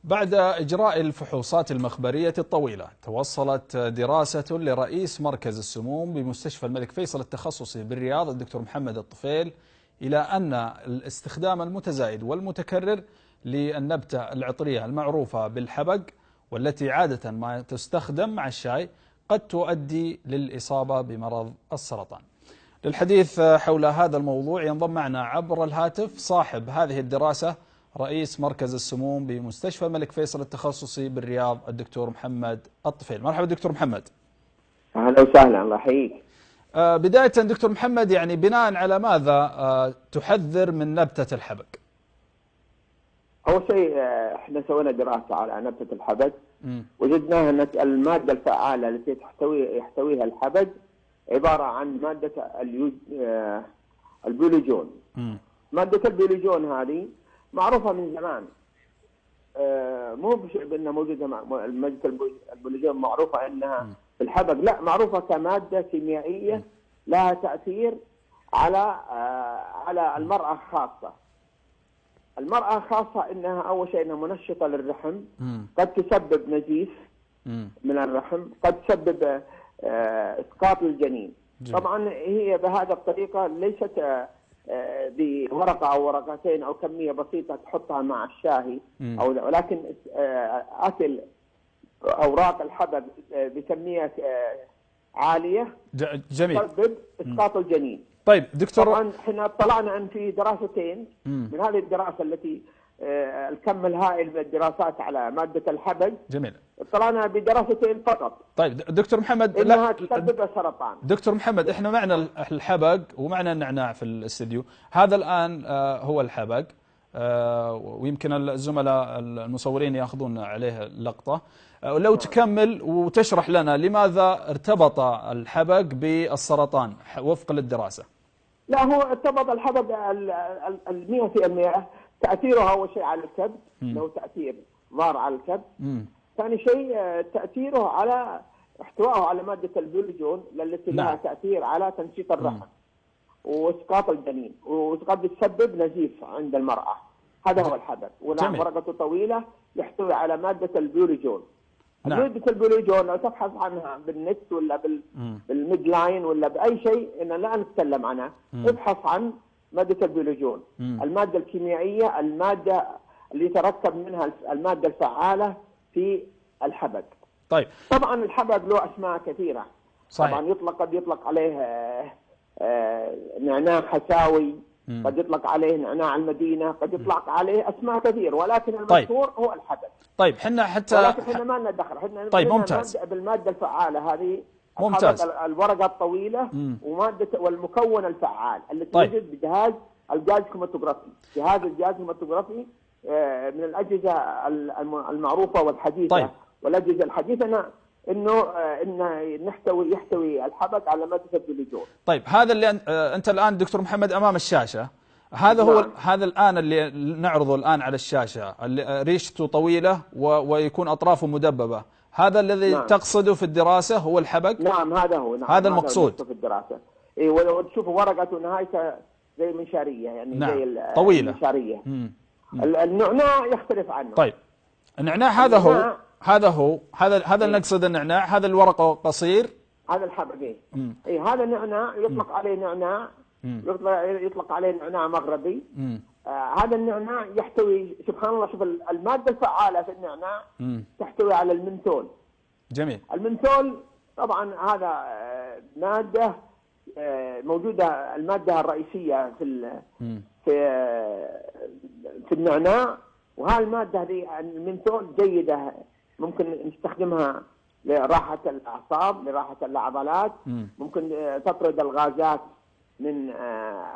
بعد إجراء الفحوصات المخبرية الطويلة، توصلت دراسة لرئيس مركز السموم بمستشفى الملك فيصل التخصصي بالرياض الدكتور محمد الطفيل إلى أن الاستخدام المتزايد والمتكرر للنبتة العطرية المعروفة بالحبق، والتي عادة ما تستخدم مع الشاي، قد تؤدي للإصابة بمرض السرطان. للحديث حول هذا الموضوع ينضم معنا عبر الهاتف صاحب هذه الدراسة، رئيس مركز السموم بمستشفى الملك فيصل التخصصي بالرياض الدكتور محمد الطفيل. مرحبا دكتور محمد. اهلا وسهلا، الله يحييك. بداية دكتور محمد، يعني بناء على ماذا تحذر من نبتة الحبق؟ اول شيء احنا سوينا دراسه على نبته الحبق، وجدناها ان الماده الفعاله التي يحتويها الحبق عباره عن ماده البيوليجون. ماده البيوليجون هذه معروفه من زمان، مو بانها موجوده ماده البيوليجون معروفه انها في الحبق، لا، معروفه كماده كيميائيه لها تاثير على المراه خاصه. المرأة خاصة انها اول شيء انها منشطة للرحم، قد تسبب نزيف من الرحم، قد تسبب اسقاط الجنين. طبعا هي بهذه الطريقة ليست بورقة او ورقتين او كمية بسيطة تحطها مع الشاهي ولكن اكل اوراق الحبق بكمية عالية جميل تسبب اسقاط الجنين. طيب دكتور، طبعا احنا اطلعنا عن في دراستين من هذه الدراسه التي الكم الهائل من الدراسات على ماده الحبق. جميل. اطلعنا بدراستين فقط. طيب دكتور محمد، انها تسبب السرطان. دكتور محمد، احنا معنا الحبق ومعنا النعناع في الاستديو. هذا الان هو الحبق، ويمكن الزملاء المصورين ياخذون عليه لقطه. لو تكمل وتشرح لنا لماذا ارتبط الحبق بالسرطان وفقا للدراسه. لا، هو ارتبط الحبق 100%. تاثيره اول شيء على الكبد، له تاثير ضار على الكبد. ثاني شيء تاثيره على احتوائه على ماده البيوليجون التي لها تاثير على تنشيط الرحم واسقاط الجنين، وقد تسبب نزيف عند المراه. هذا هو الحبق، ونعم ورقته طويله يحتوي على ماده البيوليجون. مادة البيوليجون لو تبحث عنها بالنت ولا بالميد لاين ولا باي شيء، ان لا نتكلم عنها، ابحث عن مادة البيوليجون، المادة الكيميائية، المادة اللي يتركب منها المادة الفعالة في الحبق. طيب طبعا الحبق له اسماء كثيرة. صحيح. طبعا قد يطلق عليه نعناع حساوي، قد يطلق عليه نعناع المدينة، قد يطلق عليه اسماء كثير، ولكن المشهور هو الحبق. طيب حتى ولكن احنا ما لنا دخل، احنا طيب ممتاز. بالماده الفعاله هذه، ممتاز. الورقه الطويله وماده والمكون الفعال التي توجد بجهاز الجهاز الكروماتوغرافي. جهاز الجهاز الكروماتوغرافي من الاجهزه المعروفه والحديثه. والاجهزه الحديثه انه يحتوي الحبق على ماده البيوليجون. طيب هذا اللي انت الان دكتور محمد امام الشاشه، هذا هو هذا الآن اللي نعرضه الآن على الشاشة، اللي ريشته طويلة ويكون أطرافه مدببة. هذا الذي تقصده في الدراسة هو الحبق؟ نعم، هذا هو. نعم، هذا المقصود في الدراسة. إيه، ولو تشوفوا ورقته نهايتها زي المنشارية، يعني نعم. زي طويلة المنشارية. النعناع يختلف عنه. طيب النعناع هذا هو اللي نقصد. النعناع هذا الورقة قصير، هذا الحبق. إيه، هذا النعناع يطلق عليه نعناع، يطلق عليه نعناع مغربي. هذا النعناع يحتوي، سبحان الله، شوف المادة الفعالة في النعناع تحتوي على المنثول. جميل. المنثول طبعا هذا مادة موجودة، المادة الرئيسية في النعناع. وهذه المادة هذه المنثول جيدة، ممكن نستخدمها لراحة الأعصاب، لراحة العضلات، ممكن تطرد الغازات من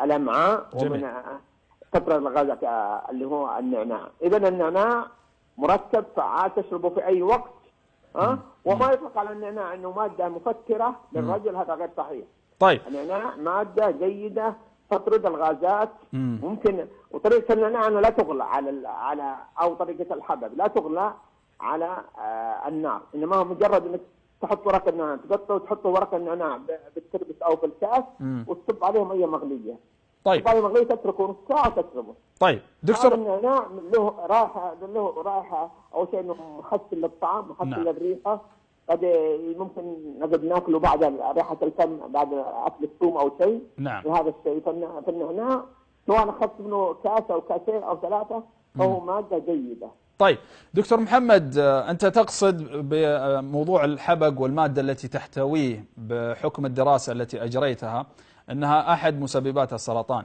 الأمعاء، ومن تطرد الغازات اللي هو النعناع. إذا النعناع مركب فعال تشربه في أي وقت، وما يطلق على النعناع أنه مادة مفكرة للرجل، هذا غير صحيح. طيب النعناع مادة جيدة تطرد الغازات. ممكن، وطريقة النعناع لا تغلى على أو طريقة الحبق لا تغلى على النار، إنما هو مجرد أنك تحط ورق النعناع، تقطعه وتحط ورق النعناع بالتربس او في الكاس وتصب عليه ميه مغليه. طيب الشاي المغلي تتركه نص ساعة تشربه. طيب دكتور، النعناع له رائحة أول شيء إنه محسن للطعم، محسن نعم. للريحة. قد ممكن نقدر ناكله بعد ريحة الفم بعد أكل الثوم أو شيء. نعم. بهذا الشيء فالنعناع سواء أخذت منه كاس أو كاسين أو ثلاثة فهو مادة جيدة. طيب دكتور محمد، أنت تقصد بموضوع الحبق والمادة التي تحتويه بحكم الدراسة التي أجريتها أنها أحد مسببات السرطان.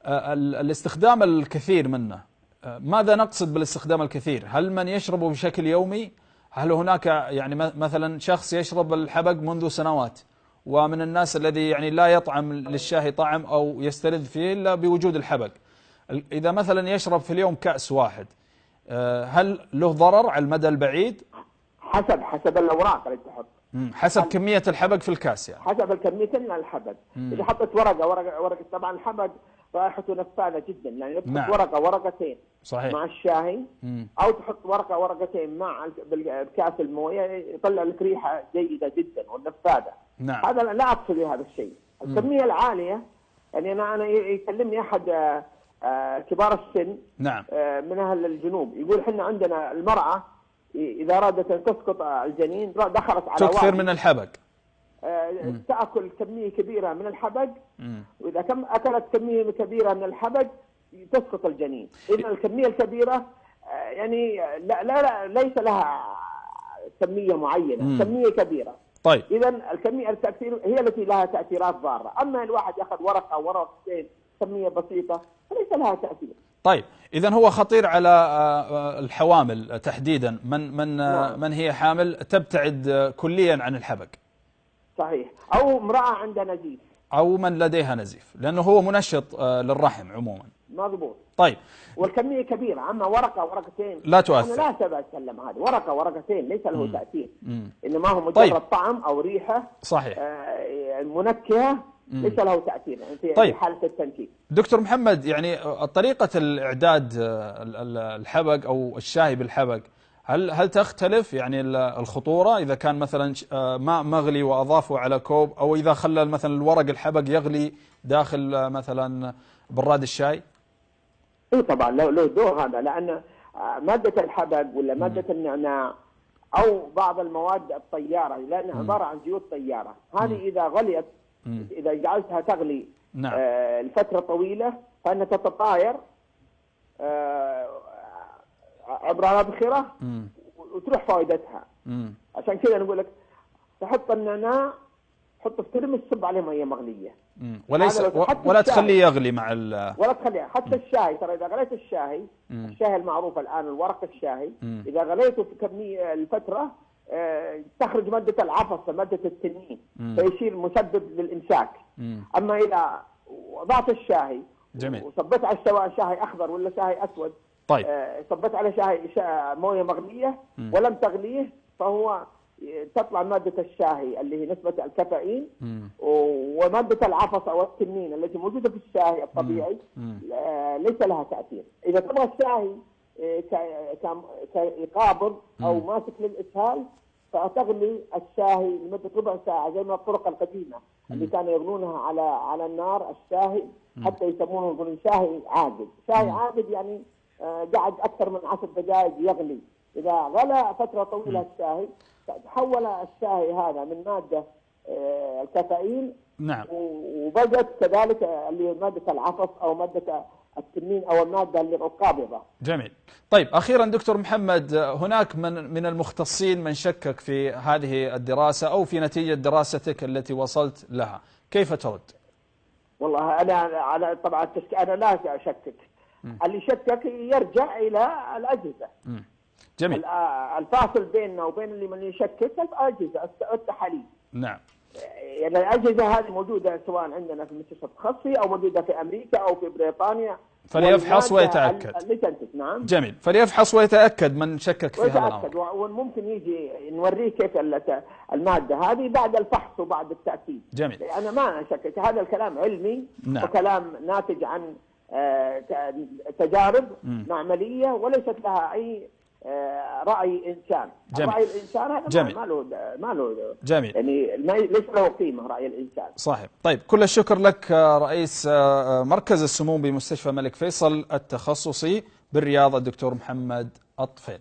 الاستخدام الكثير منه، ماذا نقصد بالاستخدام الكثير؟ هل من يشربه بشكل يومي؟ هل هناك يعني مثلا شخص يشرب الحبق منذ سنوات، ومن الناس الذي يعني لا يطعم للشاي طعم أو يستلذ فيه إلا بوجود الحبق؟ إذا مثلا يشرب في اليوم كأس واحد، هل له ضرر على المدى البعيد؟ حسب الأوراق اللي تحط، حسب كمية الحبق في الكاس يعني. حسب الكمية من الحبق. إذا حطت ورقة طبعا الحبق رائحته نفاذة جدا، يعني تحط نعم. ورقتين صحيح. مع الشاي أو تحط ورقتين مع بكاس الموية يطلع لك ريحة جيدة جدا ونفاذة. نعم. هذا لا أقصد هذا الشيء. الكمية العالية يعني أنا يكلمني أحد كبار السن، نعم. من أهل الجنوب، يقول إحنا عندنا المرأة إذا أرادت أن تسقط الجنين دخلت على تكثر من الحبق، تأكل كمية كبيرة من الحبق، وإذا أكلت كمية كبيرة من الحبق تسقط الجنين. إذا الكمية الكبيرة يعني لا ليس لها كمية معينة، كمية كبيرة. طيب إذا الكمية التأثير هي التي لها تأثيرات ضارة. أما الواحد يأخذ ورقة أو ورقتين كمية بسيطة فليس لها تأثير. طيب إذا هو خطير على الحوامل تحديدا، من هي حامل تبتعد كليا عن الحبق. صحيح. أو امرأة عندها نزيف، أو من لديها نزيف، لأنه هو منشط للرحم عموما. مضبوط. طيب والكمية كبيرة، أما ورقة ورقتين لا تؤثر. أنا لا أتبع أتكلم هذا، ورقة ورقتين ليس له تأثير، إنما هو مجرد طيب. طعم أو ريحة. صحيح. منكهة ليس له تأثير يعني في طيب. حالة التنكيك. دكتور محمد، يعني طريقة الإعداد الحبق أو الشاي بالحبق هل تختلف؟ يعني الخطورة إذا كان مثلا ماء مغلي وأضافه على كوب، أو إذا خلى مثلا الورق الحبق يغلي داخل مثلا براد الشاي؟ إيه طبعا له دور هذا، لأن مادة الحبق ولا مادة النعناع أو بعض المواد الطيارة، لأنها عبارة عن زيوت طيارة، هذه إذا غليت إذا جعلتها تغلي نعم. لفترة طويلة فإنها تتطاير عبر الأبخرة وتروح فائدتها. عشان كذا نقول لك تحط النعناع، حطه في ترمس، صب عليه مية مغلية، ولا تخليه يغلي مع ولا تخليه. حتى الشاي ترى إذا غليت الشاي المعروف الآن الورق الشاي، إذا غليته في كمية الفترة تخرج مادة العفص، مادة التنين، فيصير مسبب للإمساك. أما إذا وضعت الشاي جميل. وصبت على السواء شاي أخضر ولا شاي أسود، طيب صبت على موية مغلية ولم تغليه، فهو تطلع مادة الشاي اللي هي نسبة الكافيين ومادة العفص أو التنين التي موجودة في الشاي الطبيعي ليس لها تأثير. إذا تبغى الشاي كيقابض أو ماسك للإسهال فتغلي الشاي لمدة ربع ساعة زي ما الطرق القديمة اللي كانوا يغلونها على النار الشاي، حتى يسمونه يقولون شاي عاقد. شاي عاقد يعني قعد أكثر من 10 دقائق يغلي. إذا غلى فترة طويلة الشاي تحول الشاي هذا من مادة الكافيين، نعم، وبقت كذلك اللي مادة العفص أو مادة التنين أو المادة اللي القابضة. جميل. طيب أخيرا دكتور محمد، هناك من المختصين من شكك في هذه الدراسة أو في نتيجة دراستك التي وصلت لها، كيف ترد؟ والله أنا طبعا أنا لا أشكك. اللي شكك يرجع إلى الأجهزة. جميل. الفاصل بيننا وبين اللي من يشكك الأجهزة التحاليل. نعم. يعني الأجهزة هذه موجودة سواء عندنا في المستشفى التخصصي أو موجودة في أمريكا أو في بريطانيا. فليفحص ويتأكد. نعم. جميل. فليفحص ويتأكد من شكك في هذا الأمر. وممكن يجي نوريه كيف المادة هذه بعد الفحص وبعد التأكيد. جميل. أنا ما أشكك، هذا الكلام علمي. نعم. وكلام ناتج عن تجارب معملية وليست لها أي رأي إنسان. جميل. رأي الإنسان هذا جميل. ما له جميل. يعني ليس له قيمة رأي الإنسان. صحيح. طيب، كل الشكر لك رئيس مركز السموم بمستشفى الملك فيصل التخصصي بالرياض الدكتور محمد الطفيل.